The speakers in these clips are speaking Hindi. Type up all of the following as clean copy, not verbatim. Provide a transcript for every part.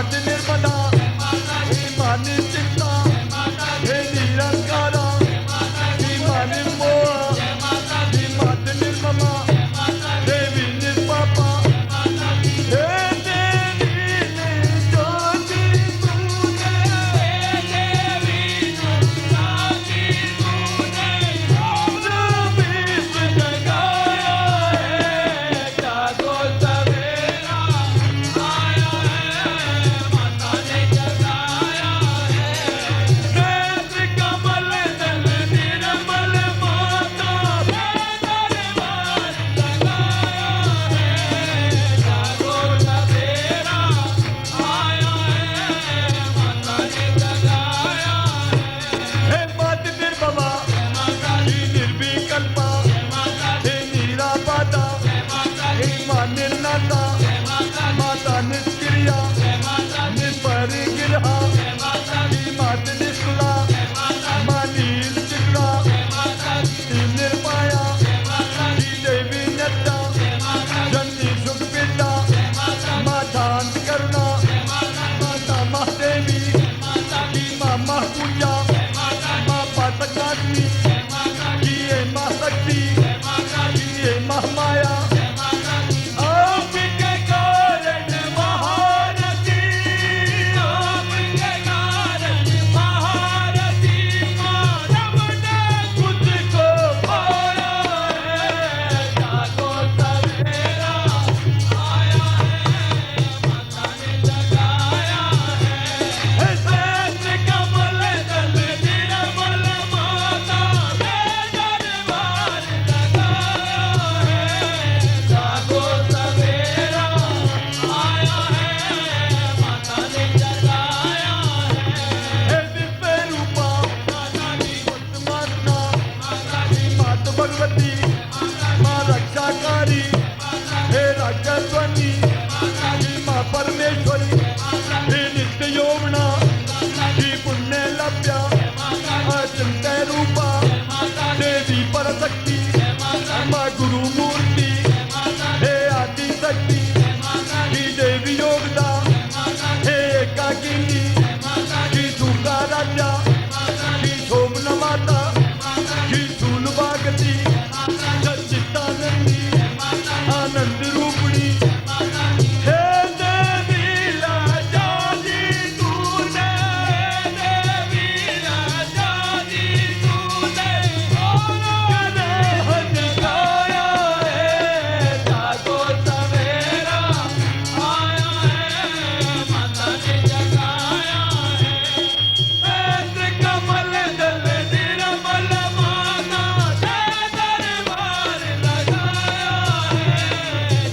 मात निर्मला हे मां निश्चिंता हे निरंकारा हे मां निर्मोहा हे मात निर्ममा देवी निर्पापा हे देवी निर्ज्योति तूने विश्व जगाया है जागो सवेरा आया है माता ने जगाया है नेत्र कमल दल निर्मल माता दरबार लगाया है जागो सवेरा आया है माता ने जगाया है मात निर्ममा हे निर्विकल्पा हे निराबाधा हे मां निर्नाता माता निष्क्रिया निष्परिग्रहा हे मात निष्कुला मां नीलचित्रा हे निर्माया हे देवी नत्ता जननी सुखपिंडा मां शांत करुणा माता महादेवी हे मां महापूजा मां पातकाग्नि ये महाशक्ति ये महामाया आपके कारण महारथी आपके कारण महारथी मानव ने खुद को पाया है जागो सवेरा आया है माता ने जगाया है श्वेत कमल दल निर्मल माता दरबार लगाया है जागो सवेरा आया है माता ने जगाया है दिव्य रूपा माता मात भगवती मां रक्षाकारी हे राजस्वनी हे मां परमेश्वरी हे नित्य यौवना हे पुण्य लभ्या अचिंत्य रूपा देवी परशक्ति मां गुरु मूर्ति हे आदि शक्ति हे देवी योगदा हे एकाकिनी हे दुर्गा राजा हे शोभना माता हे शूलभागती सच्चिदानंदी आनंद रूपिणी हे देवी राजाजी तूने देवी राजाजी तूने कदम जगाया है जागो सवेरा आया है माता ने जगाया है नेत्र कमल दल निर्मल माता दरबार लगाया है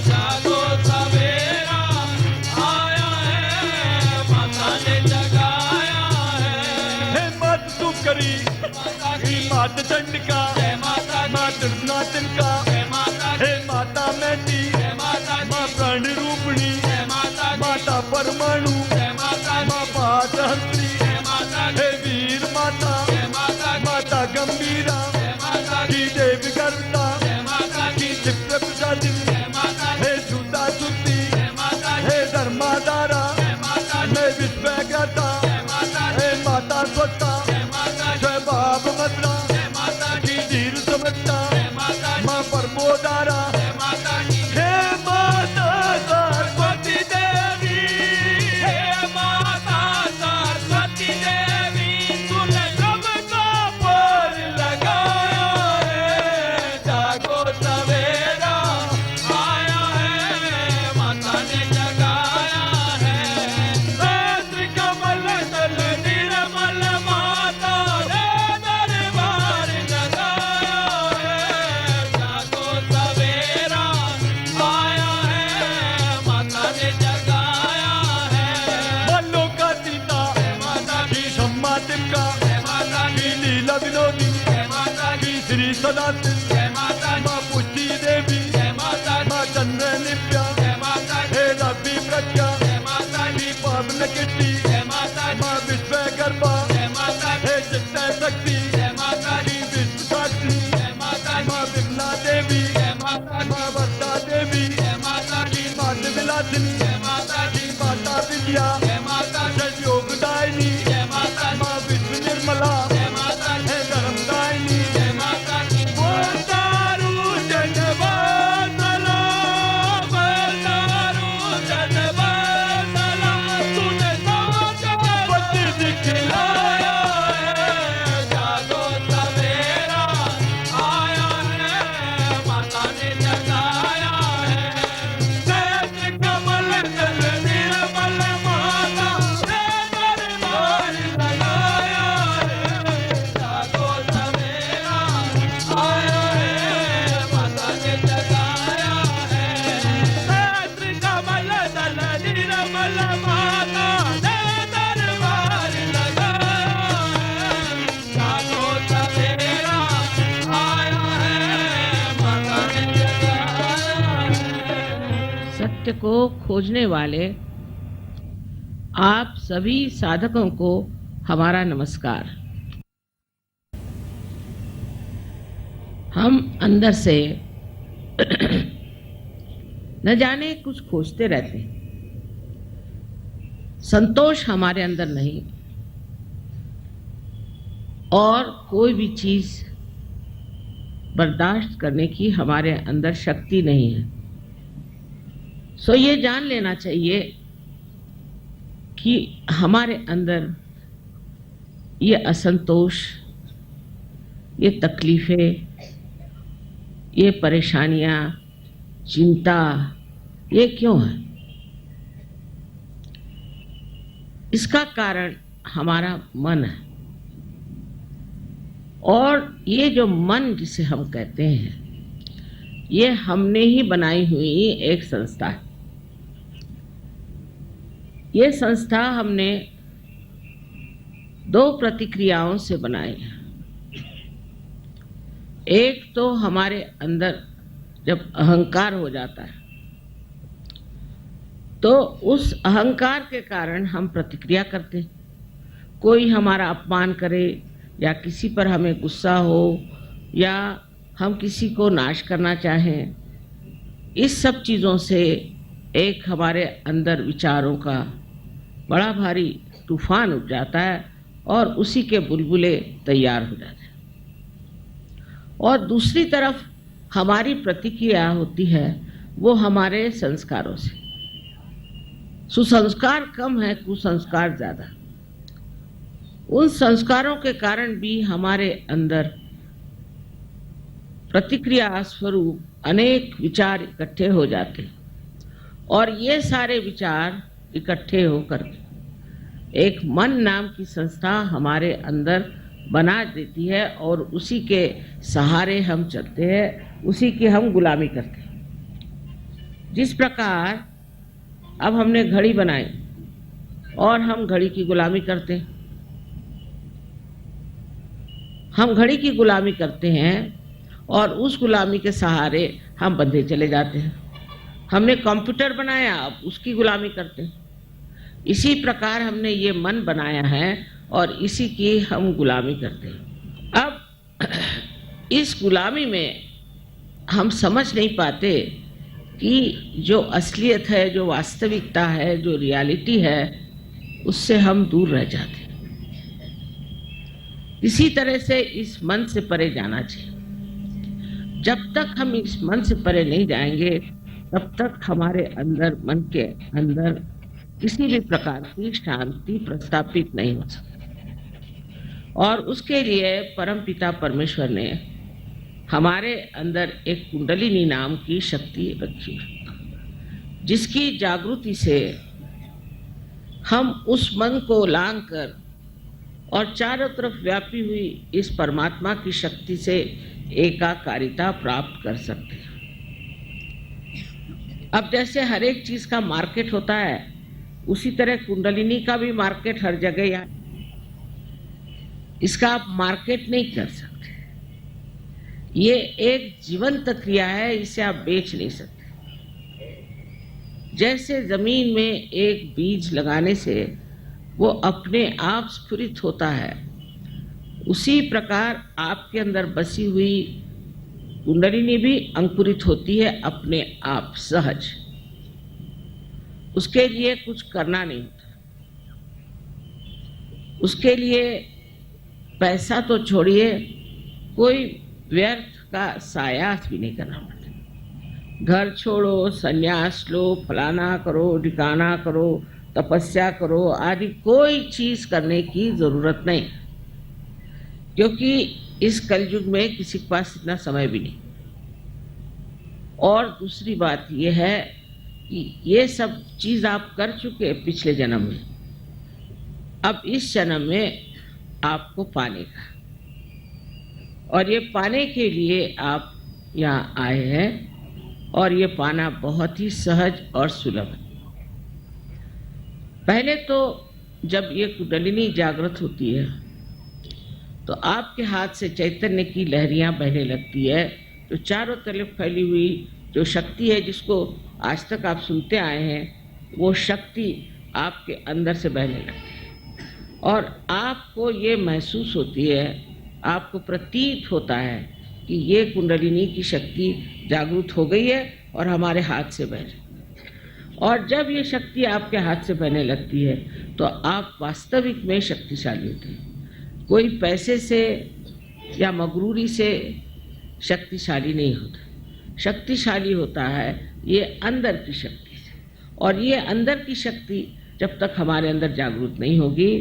जागो सवेरा आया है माता ने जगाया है मात सुकरी हे मात चंडिका मां दुर्नातिका हे माता मैती मां प्राण रूपिणी माता परमाणु मां पादहंत्री हे वीर माता माता गंभीरा की देवी गर्वता की दिव्य प्रसादिनी हे सुता सुती हे धर्माधारा हे विश्वज्ञाता हे माता स्वता स्वभाव मद्रा की धीर समझता मां परमोदारा हे माता सरस्वती देवी हे माता सरस्वती देवी तूने सबका पार लगाया है जागो सवेरा आया है माता ने जगाया है नेत्र कमल दल निर्मल माता दरबार लगाया है जागो सवेरा आया है माता ने जगाया है मल्लो का सीता की सम्मा तिमका की लीला विनोदी की श्री सदाशिव मां पुष्टि देवी मां चंद्र नित्या हे रवि प्रज्ञा की पावन कीर्ति मां विश्वकर्मा हे चित्त शक्ति की विश्व साक्षी मां विमला देवी मां वरदा देवी की माता विलासिनी की माता विद्या सत्य को खोजने वाले आप सभी साधकों को हमारा नमस्कार। हम अंदर से न जाने कुछ खोजते रहते हैं। संतोष हमारे अंदर नहीं और कोई भी चीज बर्दाश्त करने की हमारे अंदर शक्ति नहीं है। सो ये जान लेना चाहिए कि हमारे अंदर ये असंतोष, ये तकलीफें, ये परेशानियां, चिंता, ये क्यों है? इसका कारण हमारा मन है। और ये जो मन जिसे हम कहते हैं, ये हमने ही बनाई हुई एक संस्था है। ये संस्था हमने दो प्रतिक्रियाओं से बनाई है। एक तो हमारे अंदर जब अहंकार हो जाता है तो उस अहंकार के कारण हम प्रतिक्रिया करते हैं। कोई हमारा अपमान करे या किसी पर हमें गुस्सा हो या हम किसी को नाश करना चाहें, इस सब चीज़ों से एक हमारे अंदर विचारों का बड़ा भारी तूफान उठ जाता है और उसी के बुलबुले तैयार हो जाते हैं। और दूसरी तरफ हमारी प्रतिक्रिया होती है वो हमारे संस्कारों से। सुसंस्कार कम है, कुसंस्कार ज़्यादा। उन संस्कारों के कारण भी हमारे अंदर प्रतिक्रिया स्वरूप अनेक विचार इकट्ठे हो जाते हैं और ये सारे विचार इकट्ठे होकर एक मन नाम की संस्था हमारे अंदर बना देती है और उसी के सहारे हम चलते हैं, उसी की हम गुलामी करते हैं। जिस प्रकार अब हमने घड़ी बनाई और हम घड़ी की गुलामी करते हैं। हम घड़ी की गुलामी करते हैं और उस गुलामी के सहारे हम बंधे चले जाते हैं। हमने कंप्यूटर बनाया, अब उसकी गुलामी करते हैं। इसी प्रकार हमने ये मन बनाया है और इसी की हम गुलामी करते हैं। अब इस गुलामी में हम समझ नहीं पाते कि जो असलियत है, जो वास्तविकता है, जो रियलिटी है, उससे हम दूर रह जाते हैं। इसी तरह से इस मन से परे जाना चाहिए। जब तक हम इस मन से परे नहीं जाएंगे तब तक हमारे अंदर, मन के अंदर किसी भी प्रकार की शांति प्रस्थापित नहीं हो सकती। और उसके लिए परमपिता परमेश्वर ने हमारे अंदर एक कुंडलिनी नाम की शक्ति रखी है, जिसकी जागृति से हम उस मन को लांग कर और चारों तरफ व्यापी हुई इस परमात्मा की शक्ति से एकाकारिता प्राप्त कर सकते हैं। अब जैसे हर एक चीज का मार्केट होता है, उसी तरह कुंडलिनी का भी मार्केट हर जगह है। इसका आप मार्केट नहीं कर सकते। ये एक जीवंत क्रिया है, इसे आप बेच नहीं सकते। जैसे जमीन में एक बीज लगाने से वो अपने आप स्फुरित होता है, उसी प्रकार आपके अंदर बसी हुई कुंडलिनी भी अंकुरित होती है अपने आप सहज। उसके लिए कुछ करना नहीं होता। उसके लिए पैसा तो छोड़िए, कोई व्यर्थ का सायास भी नहीं करना पड़ता। घर छोड़ो, संन्यास लो, फलाना करो, ठिकाना करो, तपस्या करो आदि कोई चीज करने की जरूरत नहीं, क्योंकि इस कलयुग में किसी के पास इतना समय भी नहीं। और दूसरी बात यह है कि ये सब चीज आप कर चुके पिछले जन्म में, अब इस जन्म में आपको पाने का, और ये पाने के लिए आप यहाँ आए हैं और ये पाना बहुत ही सहज और सुलभ है। पहले तो जब ये कुंडलिनी जागृत होती है तो आपके हाथ से चैतन्य की लहरियां बहने लगती है, तो चारों तरफ फैली हुई जो शक्ति है जिसको आज तक आप सुनते आए हैं, वो शक्ति आपके अंदर से बहने लगती है और आपको ये महसूस होती है, आपको प्रतीत होता है कि ये कुंडलिनी की शक्ति जागृत हो गई है और हमारे हाथ से बह रही है। और जब ये शक्ति आपके हाथ से बहने लगती है तो आप वास्तविक में शक्तिशाली होते हैं। कोई पैसे से या मगरूरी से शक्तिशाली नहीं होता। शक्तिशाली होता है ये अंदर की शक्ति से, और ये अंदर की शक्ति जब तक हमारे अंदर जागृत नहीं होगी,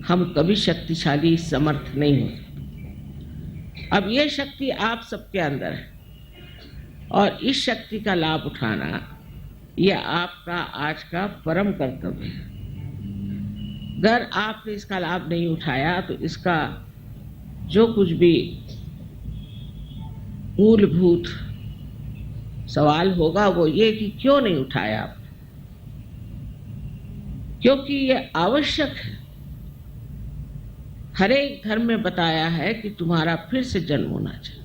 हम कभी शक्तिशाली समर्थ नहीं हो सकते। अब ये शक्ति आप सबके अंदर है और इस शक्ति का लाभ उठाना ये आपका आज का परम कर्तव्य है। अगर आपने इसका लाभ नहीं उठाया तो इसका जो कुछ भी मूलभूत सवाल होगा वो ये कि क्यों नहीं उठाया आपने, क्योंकि ये आवश्यक है। हर एक धर्म में बताया है कि तुम्हारा फिर से जन्म होना चाहिए।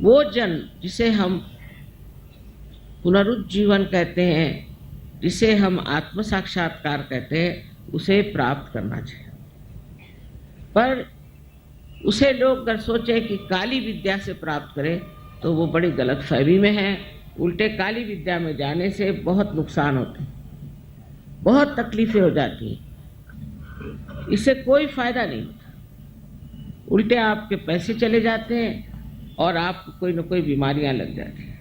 वो जन्म जिसे हम पुनरुज्जीवन कहते हैं, जिसे हम आत्म साक्षात्कार कहते हैं, उसे प्राप्त करना चाहिए। पर उसे लोग अगर सोचे कि काली विद्या से प्राप्त करें तो वो बड़ी गलतफहमी में है। उल्टे काली विद्या में जाने से बहुत नुकसान होते हैं, बहुत तकलीफें हो जाती हैं, इससे कोई फायदा नहीं होता। उल्टे आपके पैसे चले जाते हैं और आपको कोई न कोई बीमारियां लग जाती हैं।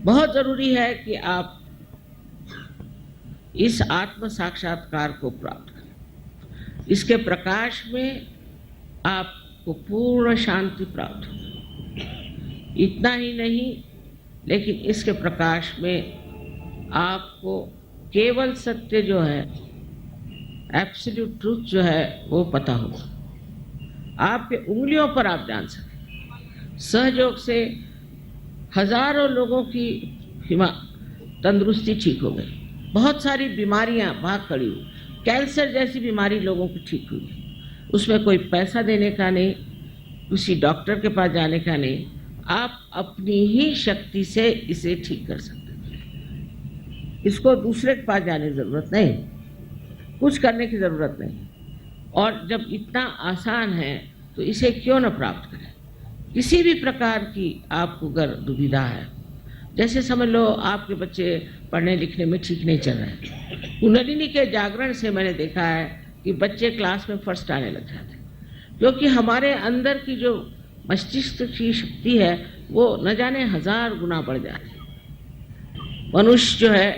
बहुत जरूरी है कि आप इस आत्म साक्षात्कार को प्राप्त करें। इसके प्रकाश में आपको पूर्ण शांति प्राप्त होगी। इतना ही नहीं, लेकिन इसके प्रकाश में आपको केवल सत्य जो है, एब्सोल्यूट ट्रूथ जो है, वो पता होगा। आपके उंगलियों पर आप जान सकें। सहयोग से हजारों लोगों की तंदुरुस्ती ठीक हो गई, बहुत सारी बीमारियां भाग खड़ी हुई, कैंसर जैसी बीमारी लोगों की ठीक हुई। उसमें कोई पैसा देने का नहीं, किसी डॉक्टर के पास जाने का नहीं, आप अपनी ही शक्ति से इसे ठीक कर सकते हैं। इसको दूसरे के पास जाने की जरूरत नहीं, कुछ करने की जरूरत नहीं। और जब इतना आसान है तो इसे क्यों न प्राप्त करें। किसी भी प्रकार की आपको अगर दुविधा है, जैसे समझ लो आपके बच्चे पढ़ने लिखने में ठीक नहीं चल रहे, कुंडलिनी के जागरण से मैंने देखा है कि बच्चे क्लास में फर्स्ट आने लग जाते हैं, क्योंकि हमारे अंदर की जो मस्तिष्क की शक्ति है वो न जाने 1000 गुना बढ़ जाती है। मनुष्य जो है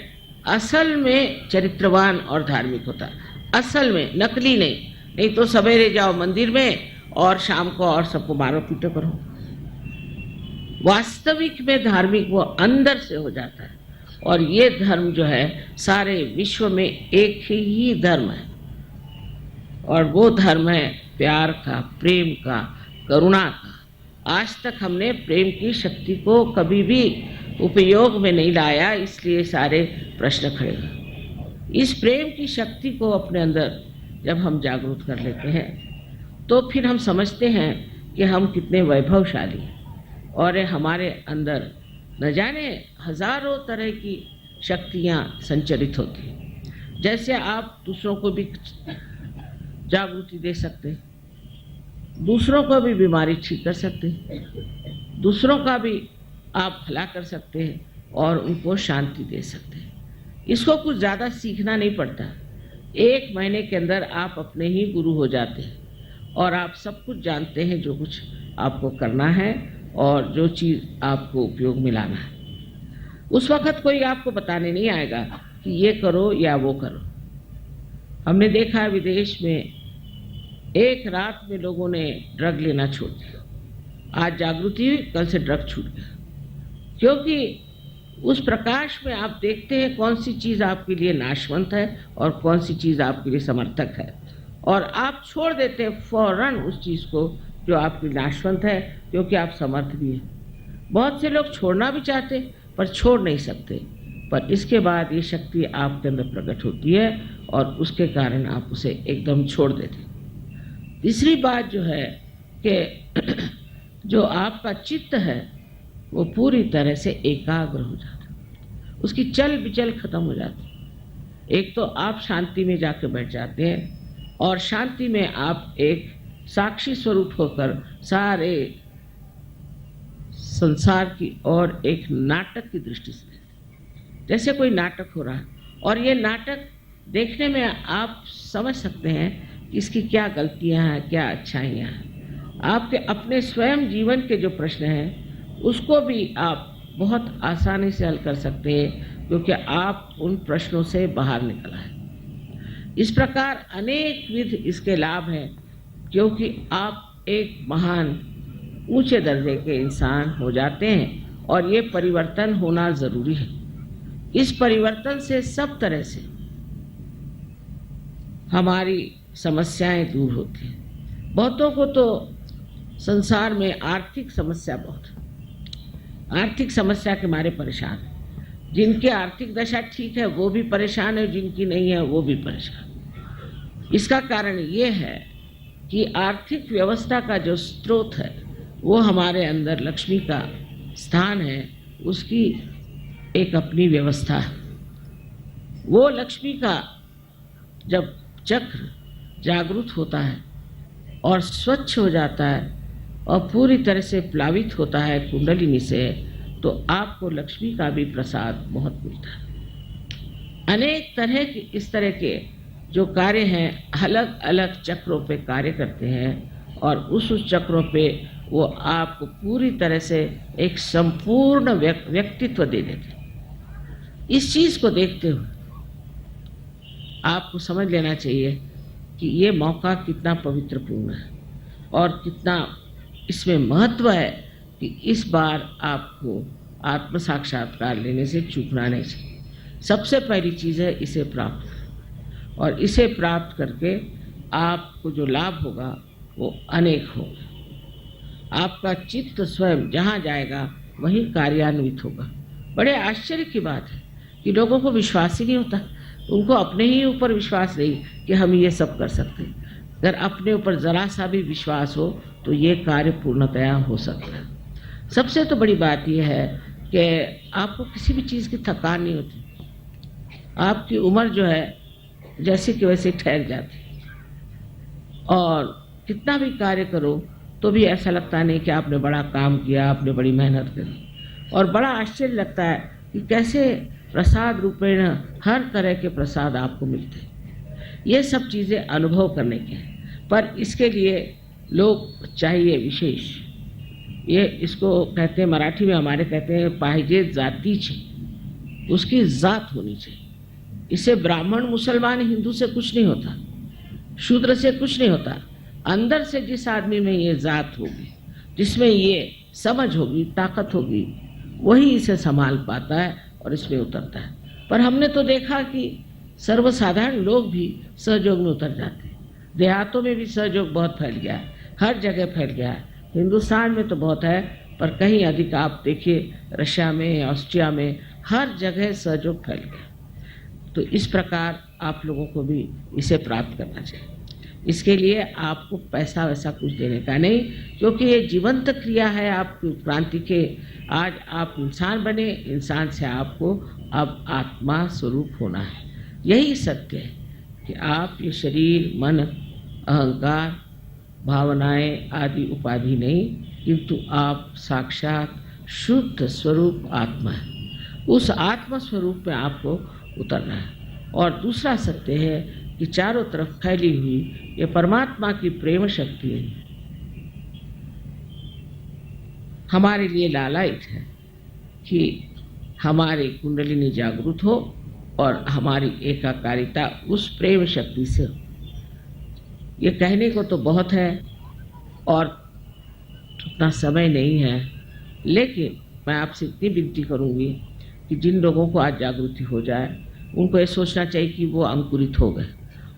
असल में चरित्रवान और धार्मिक होता है, असल में, नकली नहीं तो सवेरे जाओ मंदिर में और शाम को और सबको मारो पीटो करो। वास्तविक में धार्मिक वो अंदर से हो जाता है। और ये धर्म जो है सारे विश्व में एक ही धर्म है, और वो धर्म है प्यार का, प्रेम का, करुणा का। आज तक हमने प्रेम की शक्ति को कभी भी उपयोग में नहीं लाया, इसलिए सारे प्रश्न खड़े हुए। इस प्रेम की शक्ति को अपने अंदर जब हम जागरूक कर लेते हैं तो फिर हम समझते हैं कि हम कितने वैभवशाली हैं और हमारे अंदर न जाने हजारों तरह की शक्तियाँ संचरित होती हैं। जैसे आप दूसरों को भी जागृति दे सकते हैं, दूसरों को भी बीमारी ठीक कर सकते हैं, दूसरों का भी आप भला कर सकते हैं और उनको शांति दे सकते हैं। इसको कुछ ज़्यादा सीखना नहीं पड़ता। 1 महीने के अंदर आप अपने ही गुरु हो जाते हैं और आप सब कुछ जानते हैं जो कुछ आपको करना है और जो चीज़ आपको उपयोग में लाना है। उस वक़्त कोई आपको बताने नहीं आएगा कि ये करो या वो करो। हमने देखा है विदेश में एक रात में लोगों ने ड्रग लेना छोड़ दिया। आज जागृति हुई, कल से ड्रग छूट गया, क्योंकि उस प्रकाश में आप देखते हैं कौन सी चीज़ आपके लिए नाशवंत है और कौन सी चीज़ आपके लिए समर्थक है, और आप छोड़ देते हैं फौरन उस चीज़ को जो आपकी नाशवंत है, क्योंकि आप समर्थ भी हैं। बहुत से लोग छोड़ना भी चाहते पर छोड़ नहीं सकते, पर इसके बाद ये शक्ति आपके अंदर प्रकट होती है और उसके कारण आप उसे एकदम छोड़ देते हैं। तीसरी बात जो है कि जो आपका चित्त है वो पूरी तरह से एकाग्र हो जाता है, उसकी चल बिचल खत्म हो जाती है। एक तो आप शांति में जाके बैठ जाते हैं और शांति में आप एक साक्षी स्वरूप होकर सारे संसार की और एक नाटक की दृष्टि से, जैसे कोई नाटक हो रहा है और ये नाटक देखने में आप समझ सकते हैं कि इसकी क्या गलतियां हैं, क्या अच्छाइयां हैं। आपके अपने स्वयं जीवन के जो प्रश्न हैं उसको भी आप बहुत आसानी से हल कर सकते हैं, क्योंकि आप उन प्रश्नों से बाहर निकल आए। इस प्रकार अनेक विध इसके लाभ हैं, क्योंकि आप एक महान ऊंचे दर्जे के इंसान हो जाते हैं और ये परिवर्तन होना ज़रूरी है। इस परिवर्तन से सब तरह से हमारी समस्याएं दूर होती हैं। बहुतों को तो संसार में आर्थिक समस्या बहुत है, आर्थिक समस्या के मारे परेशान है। जिनकी आर्थिक दशा ठीक है वो भी परेशान है, जिनकी नहीं है वो भी परेशान। इसका कारण ये है कि आर्थिक व्यवस्था का जो स्रोत है वो हमारे अंदर लक्ष्मी का स्थान है, उसकी एक अपनी व्यवस्था है। वो लक्ष्मी का जब चक्र जागृत होता है और स्वच्छ हो जाता है और पूरी तरह से प्लावित होता है कुंडलिनी से, तो आपको लक्ष्मी का भी प्रसाद बहुत मिलता है। अनेक तरह के इस तरह के जो कार्य हैं अलग अलग चक्रों पे कार्य करते हैं और उस चक्रों पे वो आपको पूरी तरह से एक संपूर्ण व्यक्तित्व दे देते हैं। इस चीज़ को देखते हुए आपको समझ लेना चाहिए कि ये मौका कितना पवित्रपूर्ण है और कितना इसमें महत्व है कि इस बार आपको आत्म साक्षात्कार लेने से चूकना नहीं चाहिए। सबसे पहली चीज़ है इसे प्राप्त करें और इसे प्राप्त करके आपको जो लाभ होगा वो अनेक होगा। आपका चित्त स्वयं जहाँ जाएगा वहीं कार्यान्वित होगा। बड़े आश्चर्य की बात है कि लोगों को विश्वास ही नहीं होता, उनको अपने ही ऊपर विश्वास नहीं कि हम ये सब कर सकते हैं। अगर अपने ऊपर ज़रा सा भी विश्वास हो तो ये कार्य पूर्णतया हो सकता है। सबसे तो बड़ी बात यह है कि आपको किसी भी चीज़ की थकान नहीं होती। आपकी उम्र जो है जैसे कि वैसे ठहर जाती और कितना भी कार्य करो तो भी ऐसा लगता नहीं कि आपने बड़ा काम किया, आपने बड़ी मेहनत करी। और बड़ा आश्चर्य लगता है कि कैसे प्रसाद रूपेण हर तरह के प्रसाद आपको मिलते हैं। ये सब चीज़ें अनुभव करने के हैं, पर इसके लिए लोग चाहिए विशेष। ये इसको कहते हैं, मराठी में हमारे कहते हैं पाहिजे जातीचे, उसकी जात होनी चाहिए। इससे ब्राह्मण मुसलमान हिंदू से कुछ नहीं होता, शूद्र से कुछ नहीं होता। अंदर से जिस आदमी में ये जात होगी, जिसमें ये समझ होगी, ताकत होगी, वही इसे संभाल पाता है और इसमें उतरता है। पर हमने तो देखा कि सर्वसाधारण लोग भी सहयोग में उतर जाते हैं। देहातों में भी सहयोग बहुत फैल गया है, हर जगह फैल गया है। हिंदुस्तान में तो बहुत है, पर कहीं अधिक आप देखिए रशिया में, ऑस्ट्रिया में, हर जगह सहयोग फैल गया। तो इस प्रकार आप लोगों को भी इसे प्राप्त करना चाहिए। इसके लिए आपको पैसा वैसा कुछ देने का नहीं, क्योंकि ये जीवंत क्रिया है आपकी उत्क्रांति के। आज आप इंसान बने, इंसान से आपको अब आत्मा स्वरूप होना है। यही सत्य है कि आप ये शरीर, मन, अहंकार, भावनाएं आदि उपाधि नहीं, किंतु आप साक्षात शुद्ध स्वरूप आत्मा है। उस आत्मा स्वरूप में आपको उतरना है। और दूसरा सत्य है कि चारों तरफ फैली हुई ये परमात्मा की प्रेम शक्ति हमारे लिए लालायित है कि हमारी कुंडलिनी जागृत हो और हमारी एकाकारिता उस प्रेम शक्ति से हो। ये कहने को तो बहुत है और उतना समय नहीं है, लेकिन मैं आपसे इतनी विनती करूंगी कि जिन लोगों को आज जागृति हो जाए उनको ये सोचना चाहिए कि वो अंकुरित हो गए,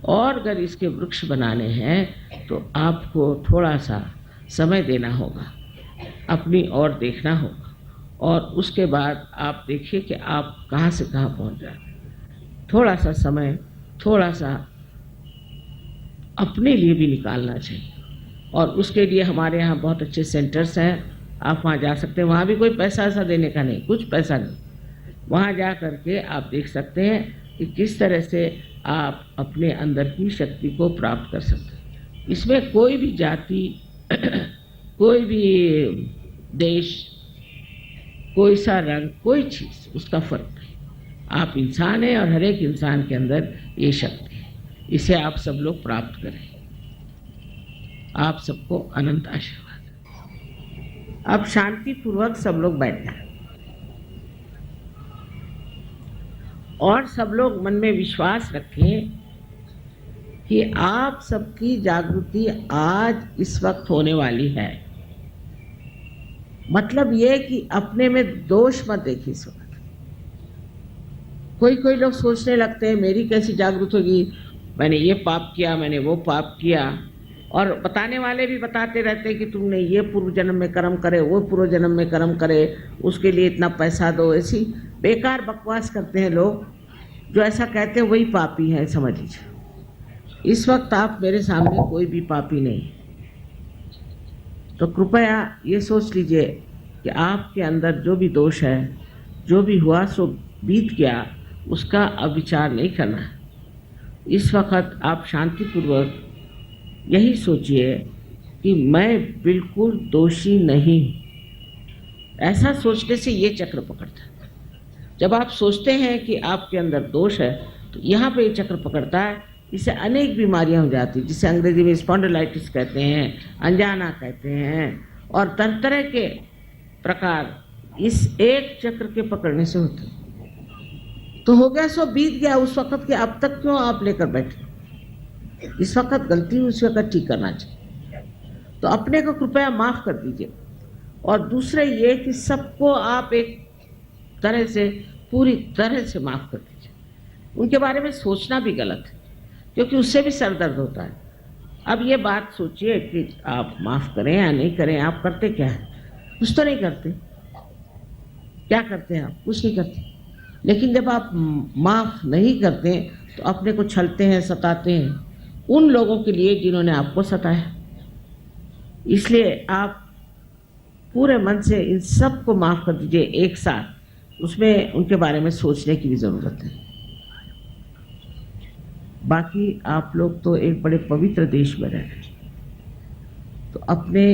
और अगर इसके वृक्ष बनाने हैं तो आपको थोड़ा सा समय देना होगा, अपनी ओर देखना होगा, और उसके बाद आप देखिए कि आप कहाँ से कहाँ पहुँच जाए। थोड़ा सा समय, थोड़ा सा अपने लिए भी निकालना चाहिए, और उसके लिए हमारे यहाँ बहुत अच्छे सेंटर्स हैं। आप वहाँ जा सकते हैं। वहाँ भी कोई पैसा ऐसा देने का नहीं, कुछ पैसा नहीं। वहाँ जा करके आप देख सकते हैं कि किस तरह से आप अपने अंदर की शक्ति को प्राप्त कर सकते हैं। इसमें कोई भी जाति कोई भी देश, कोई सा रंग, कोई चीज़, उसका फर्क नहीं। आप इंसान हैं और हर एक इंसान के अंदर ये शक्ति है। इसे आप सब लोग प्राप्त करें। आप सबको अनंत आशीर्वाद। अब शांति पूर्वक सब लोग बैठ जाएं और सब लोग मन में विश्वास रखें कि आप सबकी जागृति आज इस वक्त होने वाली है। मतलब ये कि अपने में दोष मत देखिए इस वक्त। कोई लोग सोचने लगते हैं मेरी कैसी जागृत होगी, मैंने ये पाप किया, मैंने वो पाप किया, और बताने वाले भी बताते रहते हैं कि तुमने ये पूर्व जन्म में कर्म करे, वो पूर्व जन्म में कर्म करे, उसके लिए इतना पैसा दो। ऐसी बेकार बकवास करते हैं लोग। जो ऐसा कहते हैं वही पापी है, समझ लीजिए। इस वक्त आप मेरे सामने कोई भी पापी नहीं, तो कृपया ये सोच लीजिए कि आपके अंदर जो भी दोष है, जो भी हुआ सो बीत गया, उसका अब विचार नहीं करना है। इस वक्त आप शांतिपूर्वक यही सोचिए कि मैं बिल्कुल दोषी नहीं। ऐसा सोचने से ये चक्र पकड़ता है। जब आप सोचते हैं कि आपके अंदर दोष है तो यहाँ पे ये चक्र पकड़ता है। इससे अनेक बीमारियां हो जाती हैं, जिसे अंग्रेजी में स्पॉन्डिलाइटिस कहते हैं, अनजाना कहते हैं, और तरह तरह के प्रकार इस एक चक्र के पकड़ने से होते हैं। तो हो गया सो बीत गया उस वक्त के, अब तक क्यों आप लेकर बैठे? इस वक्त गलती उस वक्त ठीक करना चाहिए। तो अपने को कृपया माफ़ कर दीजिए। और दूसरे ये कि सबको आप एक तरह से, पूरी तरह से माफ़ कर दीजिए। उनके बारे में सोचना भी गलत है, क्योंकि उससे भी सर दर्द होता है। अब ये बात सोचिए कि आप माफ़ करें या नहीं करें। आप करते क्या है? कुछ तो नहीं करते। क्या करते हैं आप? कुछ नहीं करते। लेकिन जब आप माफ़ नहीं करते तो अपने को छलते हैं, सताते हैं उन लोगों के लिए जिन्होंने आपको सताया। इसलिए आप पूरे मन से इन सब को माफ़ कर दीजिए एक साथ। उसमें उनके बारे में सोचने की भी ज़रूरत है। बाकी आप लोग तो एक बड़े पवित्र देश में रह रहे हैं, तो अपने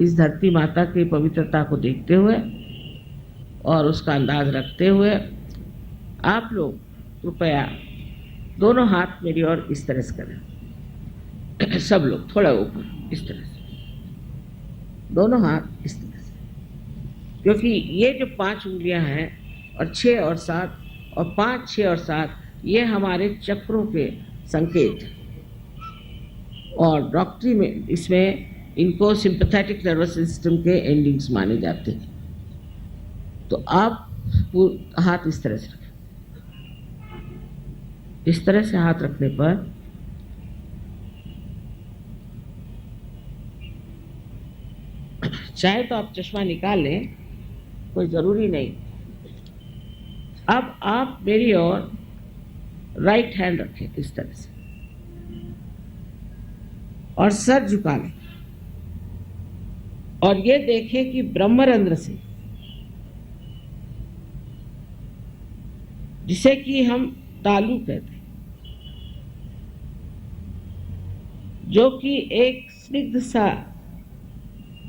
इस धरती माता की पवित्रता को देखते हुए और उसका अंदाज रखते हुए आप लोग कृपया दोनों हाथ मेरी ओर इस तरह से करें। सब लोग थोड़ा ऊपर इस तरह से, दोनों हाथ इस तरह से, क्योंकि ये जो 5 उंगलियां हैं और 6 और 7 और 5, 6 और 7 ये हमारे चक्रों के संकेत हैं। और डॉक्टरी में इसमें इनको सिंपैथेटिक नर्वस सिस्टम के एंडिंग्स माने जाते हैं। तो आप हाथ इस तरह से रखें। इस तरह से हाथ रखने पर चाहे तो आप चश्मा निकाल लें, कोई ज़रूरी नहीं। अब आप मेरी ओर राइट हैंड रखें इस तरह से और सर झुका लें और ये देखें कि ब्रह्मरंध्र से, जिसे कि हम तालू कहते हैं, जो कि एक स्निग्ध सा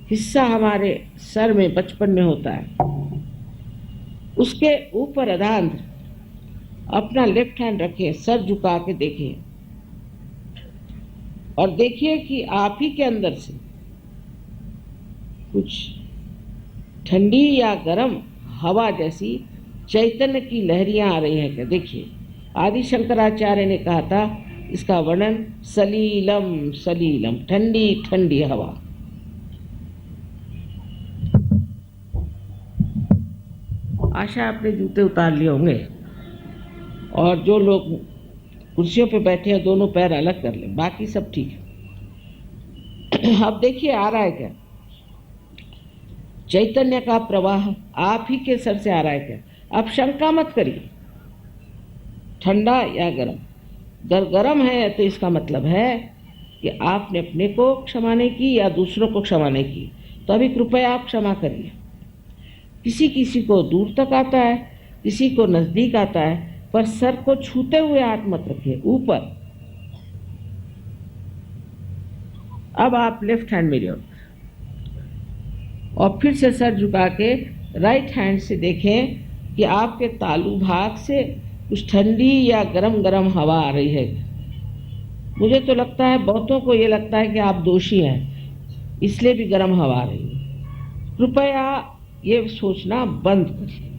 हिस्सा हमारे सर में बचपन में होता है, उसके ऊपर अधांध्र अपना लेफ्ट हैंड रखें, सर झुका के देखें और देखिए कि आप ही के अंदर से कुछ ठंडी या गर्म हवा जैसी चैतन्य की लहरियां आ रही हैं क्या? देखिए, आदि शंकराचार्य ने कहा था इसका वर्णन सलीलम सलीलम, ठंडी ठंडी हवा। आशा आपने जूते उतार लिए होंगे और जो लोग कुर्सियों पे बैठे हैं दोनों पैर अलग कर लें, बाकी सब ठीक है। अब देखिए आ रहा है क्या? चैतन्य का प्रवाह आप ही के सर से आ रहा है क्या? आप शंका मत करिए, ठंडा या गर्म। अगर गर्म है तो इसका मतलब है कि आपने अपने को क्षमा नहीं की या दूसरों को क्षमा नहीं की, तो अभी कृपया आप क्षमा करिए। किसी किसी को दूर तक आता है, किसी को नजदीक आता है, पर सर को छूते हुए हाथ मत रखिए, ऊपर। अब आप लेफ्ट हैंड मेरी ओर और फिर से सर झुका के राइट हैंड से देखें कि आपके तालू भाग से कुछ ठंडी या गरम गरम हवा आ रही है। मुझे तो लगता है, बहुतों को ये लगता है कि आप दोषी हैं, इसलिए भी गरम हवा आ रही है। कृपया ये सोचना बंद करिए।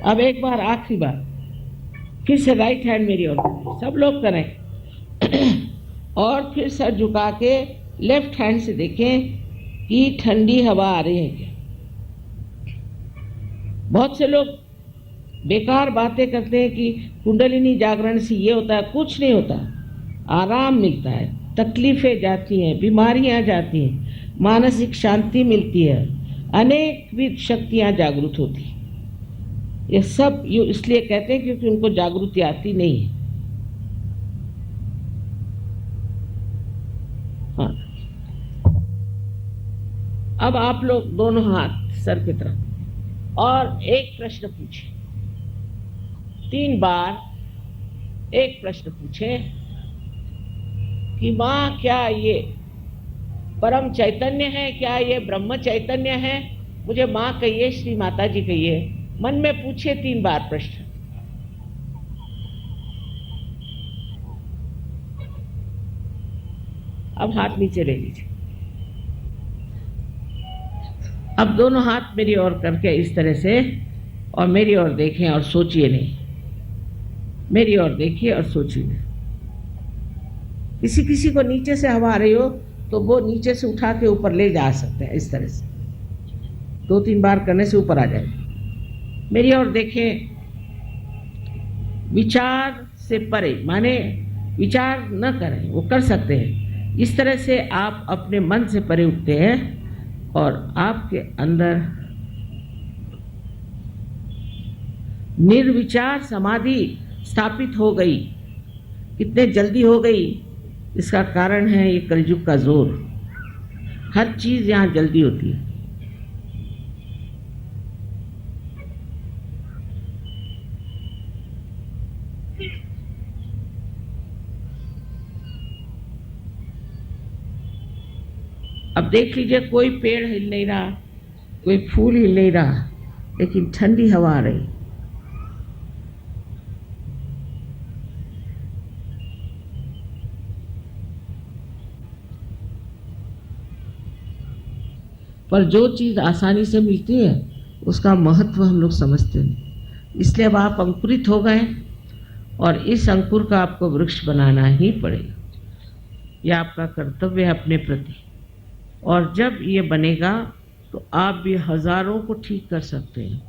अब एक बार, आखिरी बार, फिर से राइट हैंड मेरी ओर, सब लोग करें और फिर सर झुका के लेफ्ट हैंड से देखें कि ठंडी हवा आ रही है क्या। बहुत से लोग बेकार बातें करते हैं कि कुंडलिनी जागरण से ये होता है, कुछ नहीं होता। आराम मिलता है, तकलीफें जाती हैं, बीमारियां जाती हैं, मानसिक शांति मिलती है, अनेक शक्तियां जागृत होती हैं। ये सब इसलिए कहते हैं क्योंकि उनको जागृति आती नहीं है। हाँ, अब आप लोग दोनों हाथ सर की तरफ और एक प्रश्न पूछें। 3 बार एक प्रश्न पूछें कि माँ, क्या ये परम चैतन्य है? क्या ये ब्रह्म चैतन्य है? मुझे माँ कहिए, श्री माता जी कहिए। मन में पूछे 3 बार प्रश्न। अब हाथ नीचे ले लीजिए। अब दोनों हाथ मेरी ओर करके इस तरह से, और मेरी ओर देखें और सोचिए नहीं। मेरी ओर देखिए और सोचिए। किसी किसी को नीचे से हवा आ रही हो तो वो नीचे से उठा के ऊपर ले जा सकते हैं, इस तरह से 2-3 बार करने से ऊपर आ जाएगा। मेरी ओर देखें। विचार से परे, माने विचार न करें, वो कर सकते हैं। इस तरह से आप अपने मन से परे उठते हैं और आपके अंदर निर्विचार समाधि स्थापित हो गई। कितने जल्दी हो गई, इसका कारण है ये कलयुग का जोर। हर चीज यहाँ जल्दी होती है। अब देख लीजिए, कोई पेड़ हिल नहीं रहा, कोई फूल हिल नहीं रहा, लेकिन ठंडी हवा आ रही। पर जो चीज आसानी से मिलती है उसका महत्व हम लोग समझते नहीं। इसलिए अब आप अंकुरित हो गए और इस अंकुर का आपको वृक्ष बनाना ही पड़ेगा। यह आपका कर्तव्य है अपने प्रति। और जब ये बनेगा तो आप भी हजारों को ठीक कर सकते हैं,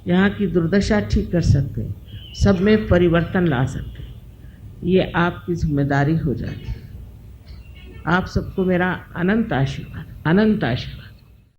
यहाँ की दुर्दशा ठीक कर सकते हैं, सब में परिवर्तन ला सकते हैं। ये आपकी जिम्मेदारी हो जाती है। आप सबको मेरा अनंत आशीर्वाद, अनंत आशीर्वाद।